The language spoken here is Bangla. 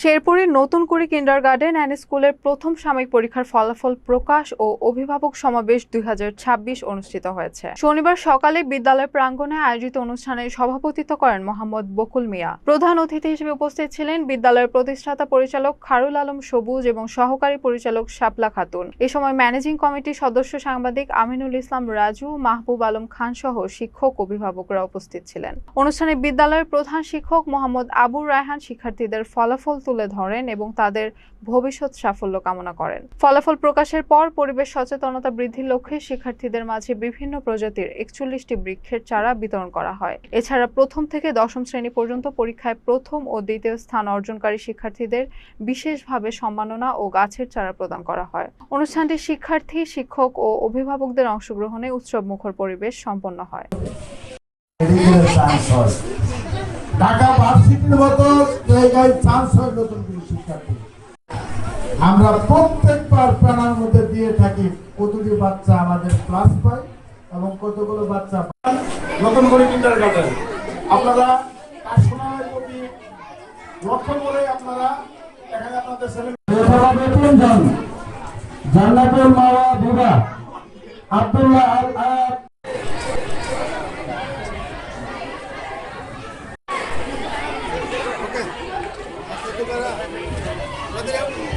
শেরপুরের নতুন কুড়ি কিন্ডারগার্টেন অ্যান্ড স্কুলের প্রথম সাময়িক পরীক্ষার ফলাফল প্রকাশ ও অভিভাবক সমাবেশ 2026 অনুষ্ঠিত হয়েছে। শনিবার সকালে বিদ্যালয় প্রাঙ্গণে আয়োজিত অনুষ্ঠানে সভাপতিত্ব করেন মোহাম্মদ বকুল মিয়া। প্রধান অতিথি হিসেবে উপস্থিত ছিলেন বিদ্যালয়ের প্রতিষ্ঠাতা পরিচালক খারুল আলম সবুজ এবং সহকারী পরিচালক শাপলা খাতুন। এ সময় ম্যানেজিং কমিটির সদস্য সাংবাদিক আমিনুল ইসলাম রাজু, মাহবুব আলম খান সহ শিক্ষক অভিভাবকরা উপস্থিত ছিলেন। অনুষ্ঠানে বিদ্যালয়ের প্রধান শিক্ষক মোহাম্মদ আবুর রায়হান শিক্ষার্থীদের ফলাফল তুলে ধরেন এবং তাদের ভবিষ্যৎ সাফল্য কামনা করেন। ফলাফল প্রকাশের পর পরিবেশ সচেতনতা বৃদ্ধির লক্ষ্যে শিক্ষার্থীদের মাঝে বিভিন্ন প্রজাতির 41টি বৃক্ষের চারা বিতরণ করা হয়। এছাড়া প্রথম থেকে দশম শ্রেণী পর্যন্ত পরীক্ষায় প্রথম ও দ্বিতীয় স্থান অর্জনকারী শিক্ষার্থীদের বিশেষভাবে সম্মাননা ও গাছের চারা প্রদান করা হয়। অনুষ্ঠানটি শিক্ষার্থী, শিক্ষক ও অভিভাবকদের অংশগ্রহণে উৎসবমুখর পরিবেশ সম্পন্ন হয়। ঢাকা ভার্সিটির মতো জায়গায় চান্স হয় নতুন কোনো শিক্ষার্থী। আমরা প্রত্যেকবার প্ল্যানের মধ্যে দিয়ে থাকি কতটি বাচ্চা আমাদের ক্লাস পায় এবং কতগুলো বাচ্চা নতুন করে কিন্ডারগার্টেন। আপনারা পড়াশোনার প্রতি লক্ষ্য করে আপনারা এখানে আপনাদের ছেলে তিনজন জান্নাতুল মাওয়া বিবা, আব্দুল্লাহ আল আয়াত, Okay.